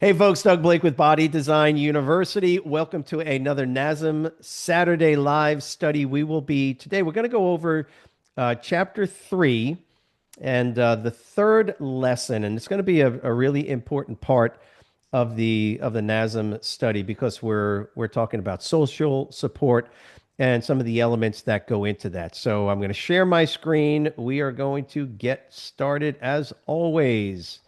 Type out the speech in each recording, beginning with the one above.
Hey folks, Doug Blake with Body Design University. Welcome to another NASM Saturday live study. Today we're going to go over chapter 3 and the third lesson, and it's going to be a really important part of the NASM study because we're talking about social support and some of the elements that go into that. So I'm going to share my screen. We are going to get started as always.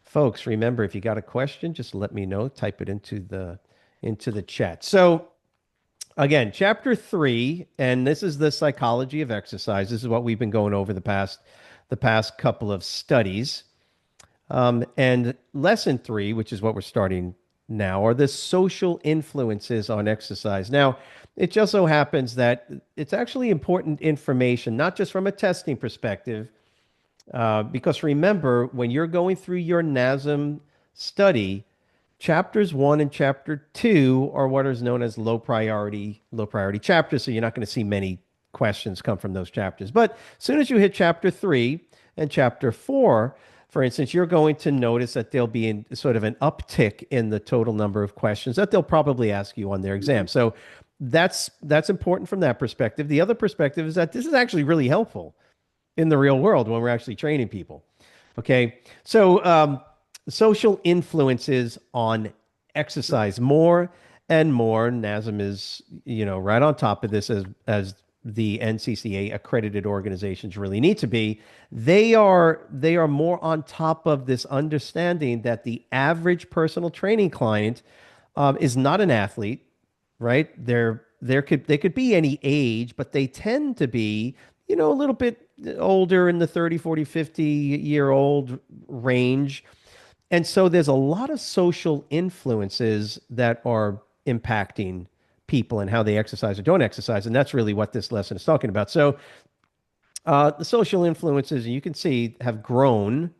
Folks, remember, if you got a question, just let me know. Type it into the chat. So again, chapter 3, and this is the psychology of exercise. This is what we've been going over the past couple of studies. And lesson 3, which is what we're starting now, are the social influences on exercise. Now, it just so happens that it's actually important information, not just from a testing perspective, because remember, when you're going through your NASM study, chapters 1 and chapter 2 are what is known as low priority chapters. So you're not going to see many questions come from those chapters. But as soon as you hit chapter 3 and chapter 4, for instance, you're going to notice that there'll be sort of an uptick in the total number of questions that they'll probably ask you on their exam. So that's important from that perspective. The other perspective is that this is actually really helpful in the real world when we're actually training people. Okay. So, social influences on exercise, more and more. NASM is, right on top of this as the NCCA accredited organizations really need to be. They are more on top of this understanding that the average personal training client is not an athlete, right? They could be any age, but they tend to be, a little bit older in the 30, 40, 50-year-old range. And so there's a lot of social influences that are impacting people and how they exercise or don't exercise. And that's really what this lesson is talking about. So the social influences, you can see, have grown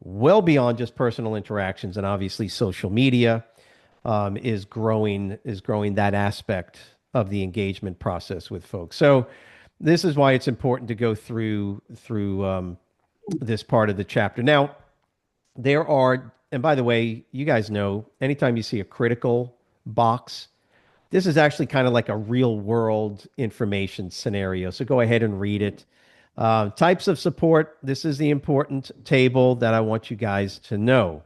well beyond just personal interactions. And obviously social media is growing that aspect of the engagement process with folks. So this is why it's important to go through this part of the chapter. Now, and by the way, you guys know, anytime you see a critical box, this is actually kind of like a real world information scenario. So go ahead and read it. Types of support. This is the important table that I want you guys to know.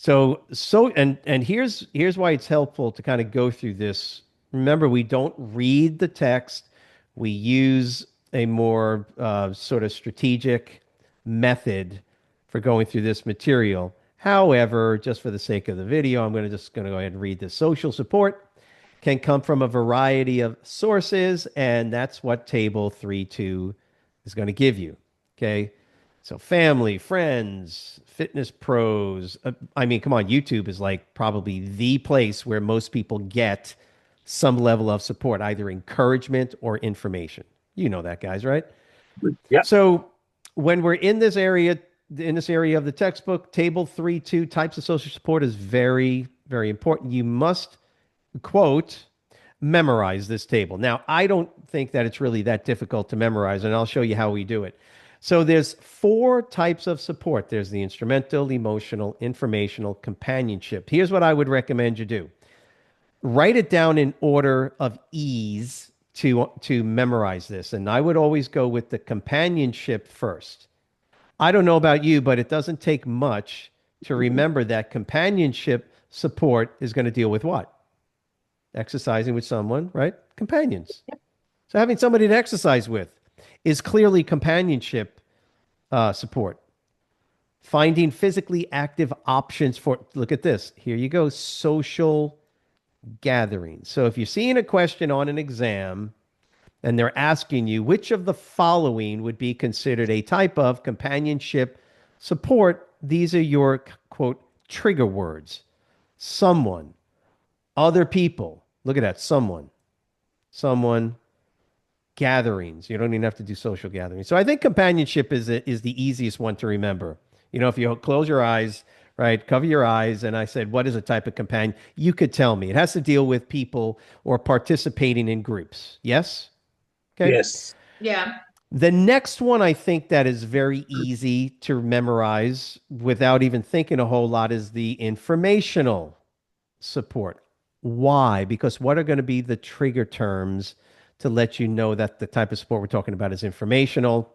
And here's why it's helpful to kind of go through this. Remember, we don't read the text. We use a more sort of strategic method for going through this material. However, just for the sake of the video, I'm just going to go ahead and read this. Social support can come from a variety of sources, and that's what table 3.2 is going to give you. Okay. So family, friends, fitness pros. I mean, come on, YouTube is like probably the place where most people get some level of support, either encouragement or information. You know that, guys, right? Yeah. So when we're in this area of the textbook, table 3.2, types of social support is very, very important. You must, quote, memorize this table. Now, I don't think that it's really that difficult to memorize, and I'll show you how we do it. So there's 4 types of support. There's the instrumental, emotional, informational, companionship. Here's what I would recommend you do. Write it down in order of ease to memorize this. And I would always go with the companionship first. I don't know about you, but it doesn't take much to remember that companionship support is going to deal with what? Exercising with someone, right? Companions. So having somebody to exercise with is clearly companionship support. Finding physically active options look at this. Here you go, social gatherings. So if you're seeing a question on an exam and they're asking you which of the following would be considered a type of companionship support, these are your, quote, trigger words. Someone, other people. Look at that. Someone, gatherings. You don't even have to do social gatherings. So I think companionship is the easiest one to remember. If you close your eyes, right, cover your eyes, and I said, what is a type of companion? You could tell me. It has to deal with people or participating in groups. Yes? Okay. Yes. Yeah. The next one I think that is very easy to memorize without even thinking a whole lot is the informational support. Why? Because what are going to be the trigger terms to let you know that the type of support we're talking about is informational?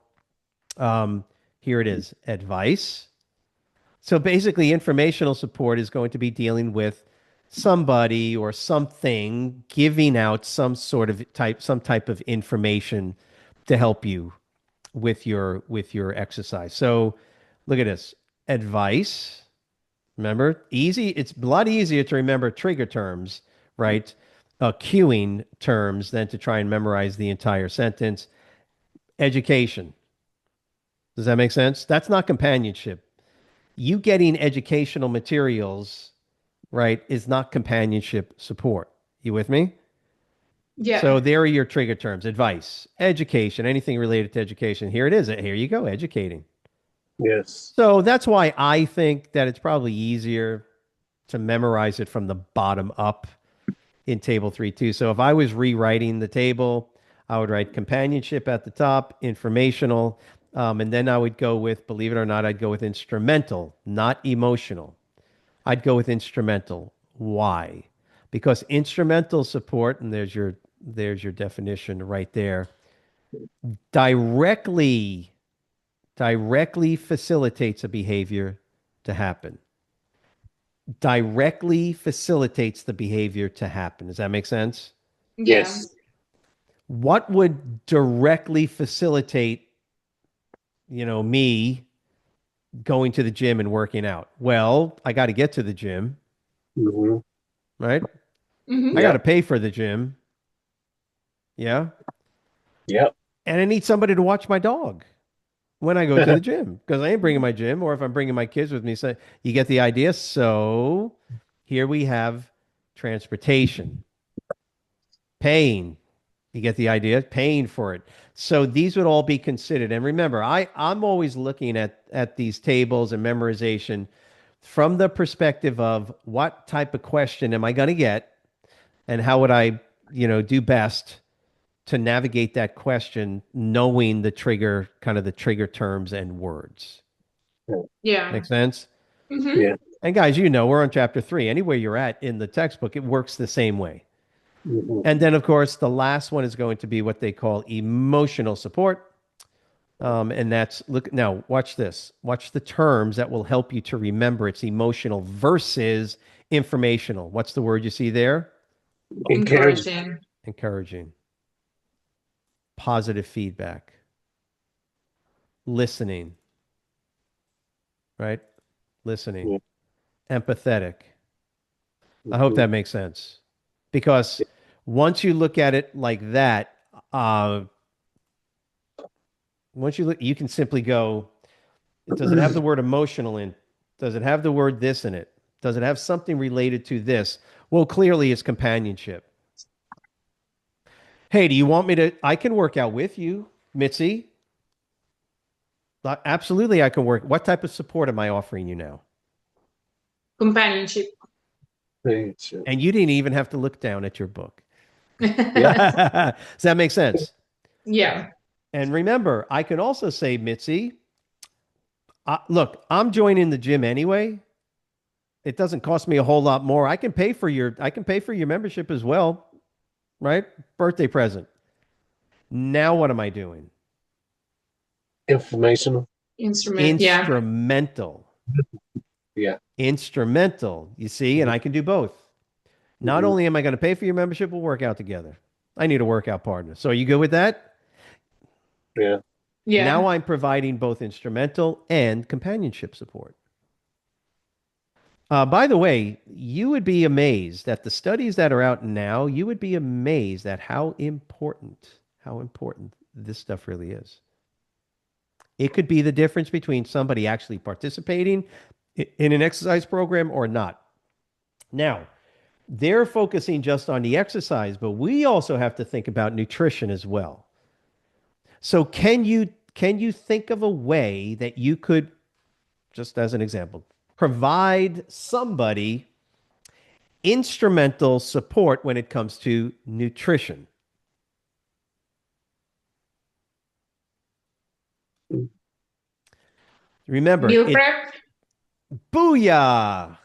Um, Here it is, advice. So basically, informational support is going to be dealing with somebody or something giving out some type of information to help you with your exercise. So look at this. Advice. Remember, easy. It's a lot easier to remember trigger terms, right? Cueing terms than to try and memorize the entire sentence. Education. Does that make sense? That's not companionship. You getting educational materials, right, is not companionship support. You with me? So Yeah. there are your trigger terms: advice, education, anything related to education. Here it is. Here you go, educating. Yes. So that's why I think that it's probably easier to memorize it from the bottom up in table 3 too. So if I was rewriting the table, I would write companionship at the top, informational, and then I would go with, believe it or not, I'd go with instrumental, not emotional. I'd go with instrumental. Why? Because instrumental support, and there's your definition right there, directly directly facilitates a behavior to happen. Directly facilitates the behavior to happen. Does that make sense? Yeah. Yes. What would directly facilitate, me going to the gym and working out? Well, I got to get to the gym, Mm-hmm. right? I Mm-hmm. got to Yep. pay for the gym. Yeah. Yep. And I need somebody to watch my dog when I go to the gym because I ain't bringing my gym, or if I'm bringing my kids with me. So you get the idea. So here we have transportation, paying. You get the idea, paying for it. So these would all be considered. And remember, I'm always looking at these tables and memorization from the perspective of what type of question am I going to get, and how would I, do best to navigate that question, knowing the trigger, kind of the trigger terms and words. Yeah. Make sense? Mm-hmm. Yeah. And guys, we're on chapter 3. Anywhere you're at in the textbook, it works the same way. Mm-hmm. And then, of course, the last one is going to be what they call emotional support. And that's, look, now watch this. Watch the terms that will help you to remember it's emotional versus informational. What's the word you see there? Encourage. Encouraging. Encouraging, positive feedback, listening, right? Listening, Yeah. empathetic. I hope Mm-hmm. that makes sense. Because once you look at it like that, uh, once you look, you can simply go, does it have the word emotional in? Does it have the word this in it? Does it have something related to this? Well, clearly it's companionship. Hey, do you want me to? I can work out with you, Mitzi. Absolutely, I can work. What type of support am I offering you now? Companionship. Thank you. And you didn't even have to look down at your book. Yep. Does that make sense? Yeah. And remember, I can also say, Mitzi, look, I'm joining the gym anyway. It doesn't cost me a whole lot more. I can pay for your membership as well, right? Birthday present. Now what am I doing? Informational. Instrument. Yeah. Instrumental. Yeah. Instrumental, you see, and I can do both. Not Mm-hmm. only am I going to pay for your membership, we'll work out together. I need a workout partner. So are you good with that? Yeah. Now Yeah. I'm providing both instrumental and companionship support. By the way, you would be amazed at the studies that are out now. You would be amazed at how important this stuff really is. It could be the difference between somebody actually participating in an exercise program or not. Now, they're focusing just on the exercise, but we also have to think about nutrition as well. So can you think of a way that you could, just as an example, provide somebody instrumental support when it comes to nutrition? Remember, Meal prep. booyah, Yeah.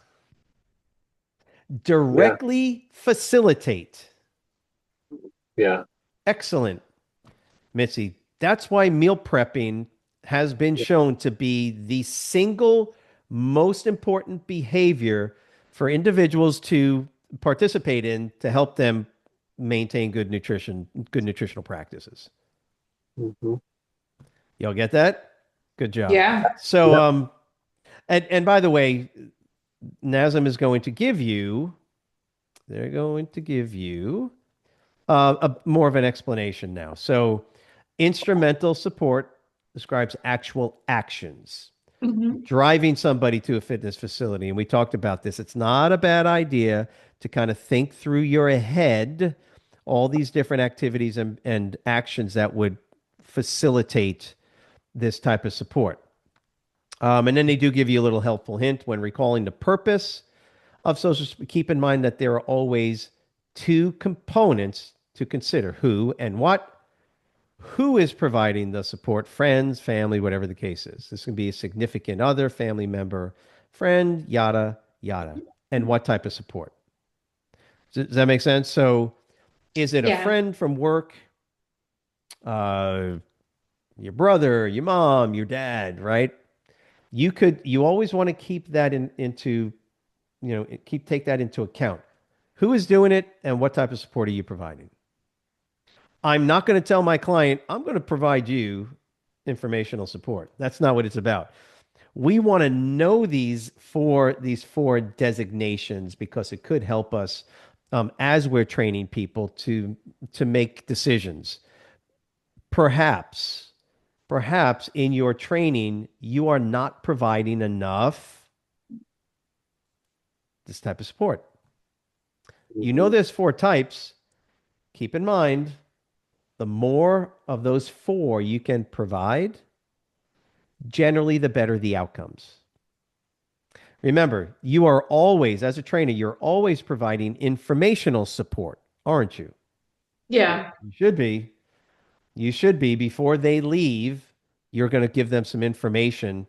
directly facilitate. Yeah. Excellent, Mitzi. That's why meal prepping has been shown to be the single most important behavior for individuals to participate in to help them maintain good nutrition, good nutritional practices. Mm-hmm. Y'all get that? Good job. Yeah. So, Yep. and by the way, NASM is going to give you, they're going to give you more of an explanation now. So, instrumental support describes actual actions, Hmm. driving somebody to a fitness facility. And we talked about this. It's not a bad idea to kind of think through your head all these different activities and actions that would facilitate this type of support. And then they do give you a little helpful hint when recalling the purpose of social. Keep in mind that there are always two components to consider: who and what. Who is providing the support? Friends, family, whatever the case is. This can be a significant other, family member, friend, yada, yada. And what type of support? Does that make sense? So, is it a Yeah. friend from work, uh, your brother, your mom, your dad, right? You always want to keep that into, take that into account. Who is doing it and what type of support are you providing? I'm not going to tell my client, I'm going to provide you informational support. That's not what it's about. We want to know these four designations because it could help us as we're training people to make decisions. Perhaps, perhaps in your training, you are not providing enough this type of support. You know, Mm-hmm. there's four types. Keep in mind, the more of those four you can provide, generally, the better the outcomes. Remember, you are always, as a trainer, you're always providing informational support, aren't you? Yeah. You should be. You should be. Before they leave, you're going to give them some information.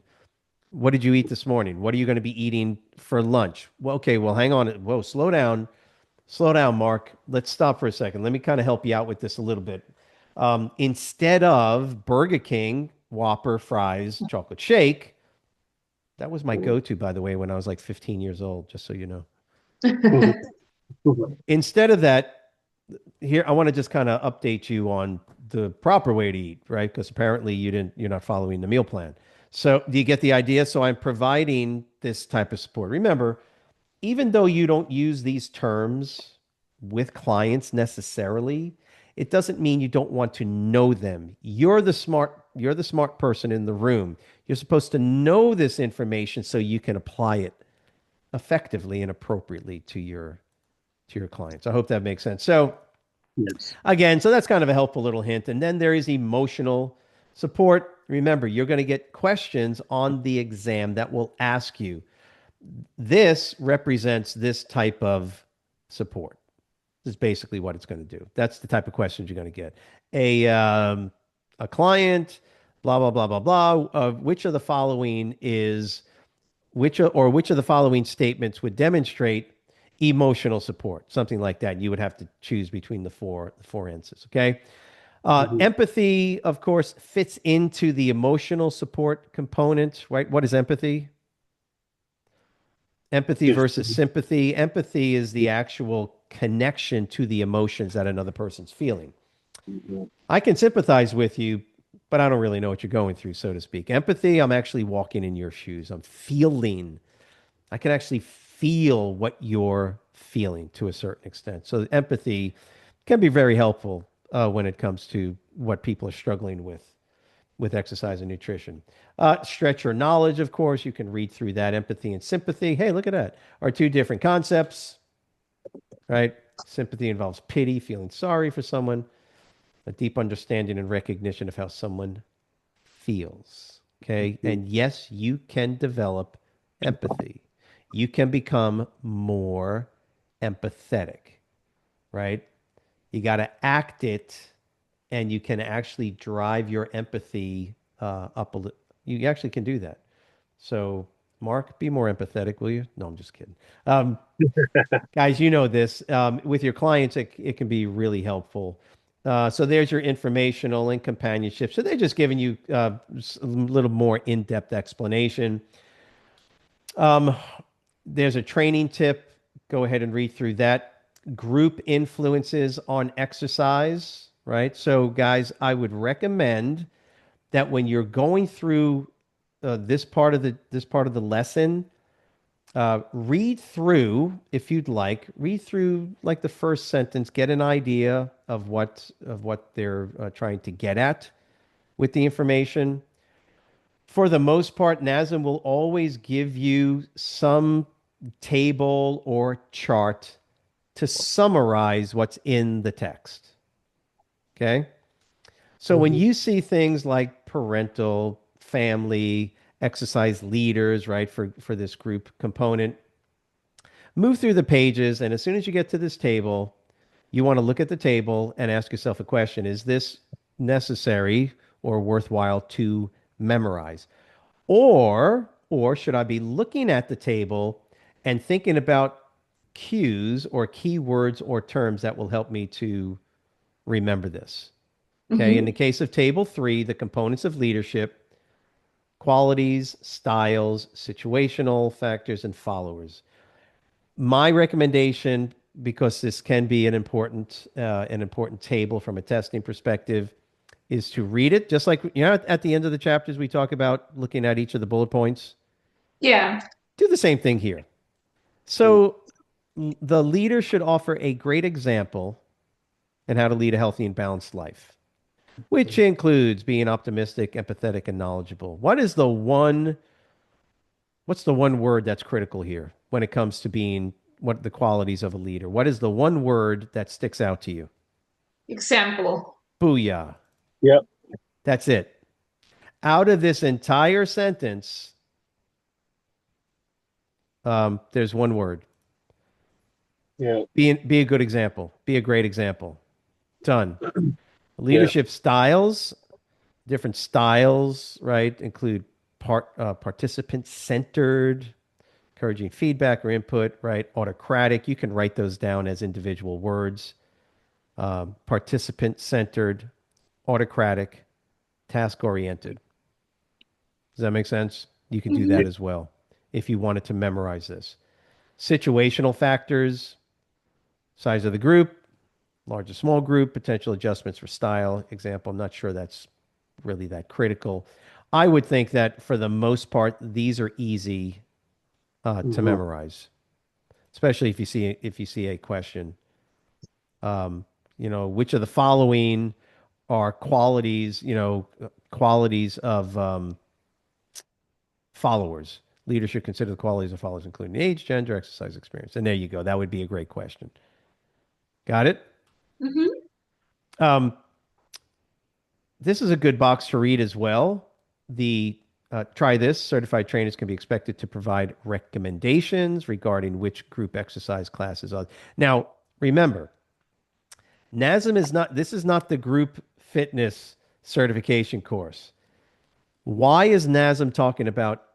What did you eat this morning? What are you going to be eating for lunch? Well, okay, well, hang on. Whoa, slow down. Slow down, Mark. Let's stop for a second. Let me kind of help you out with this a little bit. Instead of Burger King, Whopper, fries, chocolate shake, that was my go-to, by the way, when I was like 15 years old, just so you know. Mm-hmm. Instead of that, here I want to just kind of update you on the proper way to eat, right? Because apparently you're not following the meal plan. So do you get the idea? So I'm providing this type of support. Remember, even though you don't use these terms with clients necessarily, it doesn't mean you don't want to know them. You're the smart person in the room. You're supposed to know this information so you can apply it effectively and appropriately to your clients. I hope that makes sense. So Yes. again, so that's kind of a helpful little hint. And then there is emotional support. Remember, you're going to get questions on the exam that will ask you. This represents this type of support. This is basically what it's going to do. That's the type of questions you're going to get. A client, blah blah blah blah blah. Which of the following is which of the following statements would demonstrate emotional support? Something like that. You would have to choose between the four answers. Okay. Mm-hmm. Empathy, of course, fits into the emotional support component, right? What is empathy? Empathy Yes. versus sympathy. Empathy is the actual connection to the emotions that another person's feeling. Mm-hmm. I can sympathize with you, but I don't really know what you're going through, so to speak. Empathy, I'm actually walking in your shoes. I can actually feel what you're feeling to a certain extent. So empathy can be very helpful when it comes to what people are struggling with exercise and nutrition. Stretch your knowledge, of course. You can read through that. Empathy and sympathy. Hey, look at that. Are two different concepts, right? Sympathy involves pity, feeling sorry for someone, a deep understanding and recognition of how someone feels. Okay. And yes, you can develop empathy. You can become more empathetic, right? You got to act it, and you can actually drive your empathy up a little. You actually can do that. So, Mark, be more empathetic, will you? No, I'm just kidding. Guys, you know this. With your clients, it can be really helpful. So there's your informational and companionship. So they're just giving you a little more in-depth explanation. Um, there's a training tip. Go ahead and read through that. Group influences on exercise, right? So, guys, I would recommend that when you're going through this part of the lesson, read through, if you'd like, read through like the first sentence, get an idea of what they're trying to get at with the information. For the most part, NASM will always give you some table or chart to summarize what's in the text. Okay. So when Mhm. you see things like parental, family, exercise leaders, right, for this group component, move through the pages, and as soon as you get to this table, you want to look at the table and ask yourself a question. Is this necessary or worthwhile to memorize? Or should I be looking at the table and thinking about cues or keywords or terms that will help me to remember this? Okay, in the Mm-hmm. case of table 3, the components of leadership: qualities, styles, situational factors, and followers. My recommendation, because this can be an important table from a testing perspective, is to read it just like, at the end of the chapters we talk about looking at each of the bullet points. Yeah. Do the same thing here. Mm. So the leader should offer a great example in how to lead a healthy and balanced life, which includes being optimistic, empathetic, and knowledgeable. What's the one word that's critical here when it comes to being what the qualities of a leader? What is the one word that sticks out to you? Example. Booyah. Yep. That's it. Out of this entire sentence, there's one word. Yeah. Be a good example. Be a great example. Done. Yeah. Leadership styles, different styles, right? Include participant centered, encouraging feedback or input, right? Autocratic. You can write those down as individual words. Participant centered, autocratic, task oriented. Does that make sense? You could do Mm-hmm. that as well if you wanted to memorize this. Situational factors: size of the group, large or small group, potential adjustments for style. Example, I'm not sure that's really that critical. I would think that for the most part, these are easy to Mhm. memorize, especially if you see a question. Um, which of the following are qualities, qualities of followers? Leaders should consider the qualities of followers, including age, gender, exercise experience. And there you go. That would be a great question. Got it? Mm-hmm. Um, this is a good box to read as well. The Try this. Certified trainers can be expected to provide recommendations regarding which group exercise classes are. Now, remember, NASM is not, this is not the group fitness certification course. Why is NASM talking about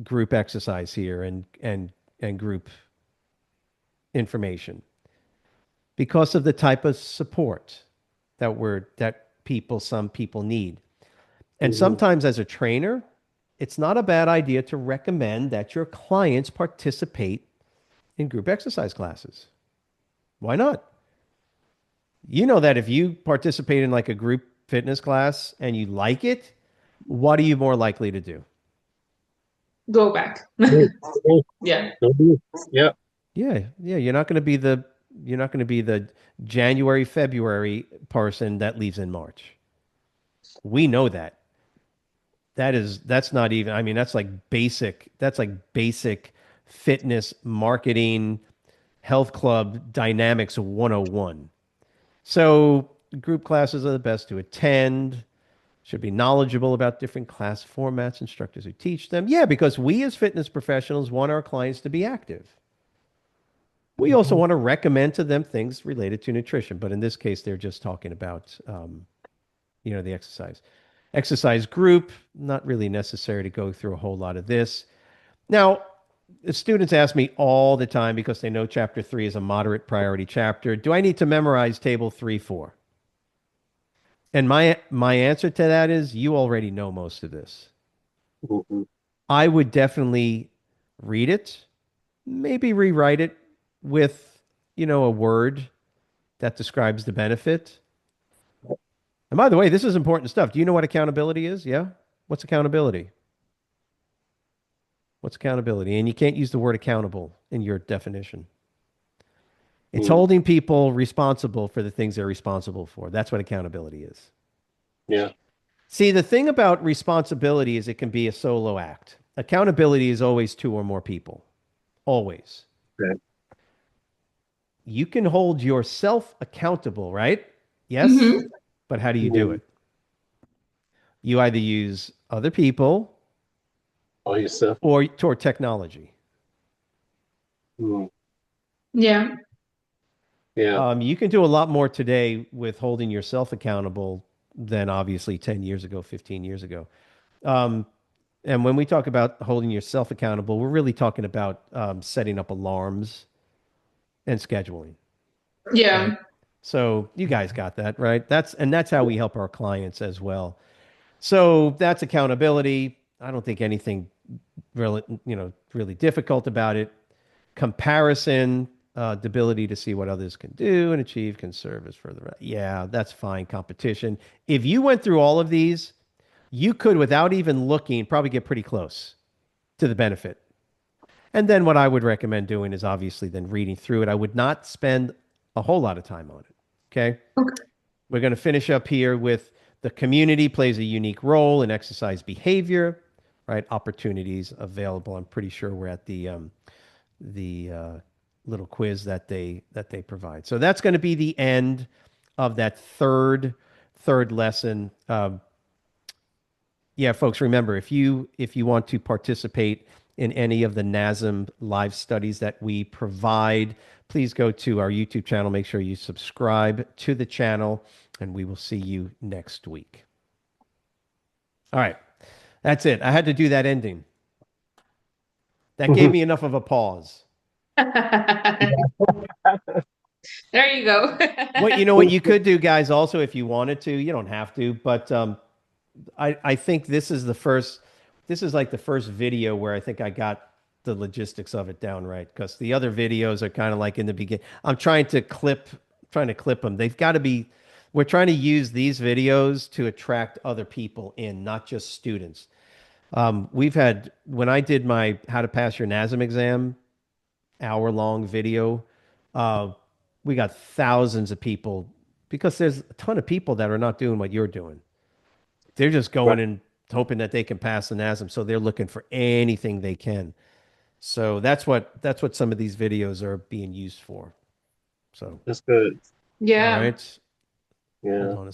group exercise here and group information? Because of the type of support that some people need. And Mhm. sometimes as a trainer, it's not a bad idea to recommend that your clients participate in group exercise classes. Why not? You know that if you participate in like a group fitness class and you like it, what are you more likely to do? Go back. Cool. Cool. Yeah. Mhm. Yeah. Yeah, yeah, you're not going to be the January, February person that leaves in March. We know that. That's not even, I mean, that's like basic fitness marketing, health club dynamics 101. So, group classes are the best to attend. Should be knowledgeable about different class formats, instructors who teach them. Yeah, because we as fitness professionals want our clients to be active. We also Mhm. want to recommend to them things related to nutrition, but in this case, they're just talking about, the exercise. Exercise group, not really necessary to go through a whole lot of this. Now, the students ask me all the time because they know chapter 3 is a moderate priority chapter. Do I need to memorize table 3, 4? And my answer to that is you already know most of this. Hmm. I would definitely read it, maybe rewrite it with, a word that describes the benefit. And by the way, this is important stuff. Do you know what accountability is? Yeah? What's accountability? What's accountability? And you can't use the word accountable in your definition. It's Mm. holding people responsible for the things they're responsible for. That's what accountability is. Yeah. See, the thing about responsibility is it can be a solo act. Accountability is always two or more people. Always. Okay. You can hold yourself accountable, right? Yes. Mm-hmm. But how do you do Mm. it? You either use other people All yourself. or toward technology. Mm. Yeah. Yeah. You can do a lot more today with holding yourself accountable than obviously 10 years ago, 15 years ago. Um, and when we talk about holding yourself accountable, we're really talking about setting up alarms and scheduling, right? Yeah. So you guys got that, right? That's how we help our clients as well. So that's accountability. I don't think anything really difficult about it. Comparison, the ability to see what others can do and achieve can serve as further. Yeah, that's fine. Competition. If you went through all of these, you could, without even looking, probably get pretty close to the benefit. And then what I would recommend doing is obviously then reading through it. I would not spend a whole lot of time on it. Okay. Okay. We're going to finish up here with the community plays a unique role in exercise behavior, right? Opportunities available. I'm pretty sure we're at the little quiz that they provide. So that's going to be the end of that third lesson. Yeah, folks, remember if you want to participate in any of the NASM live studies that we provide, please go to our YouTube channel. Make sure you subscribe to the channel, and we will see you next week. All right, that's it. I had to do that ending. That gave me enough of a pause. There you go. What you could do, guys, also if you wanted to, you don't have to, but I think this is like the first video where I think I got the logistics of it down right because the other videos are kind of like in the beginning. I'm trying to clip them. We're trying to use these videos to attract other people in, not just students. When I did my How to Pass Your NASM exam hour-long video, uh, we got thousands of people because there's a ton of people that are not doing what you're doing. They're just Right. going and hoping that they can pass the NASM, so they're looking for anything they can. So that's what some of these videos are being used for. So, That's good. all Yeah. right, hold Yeah. on a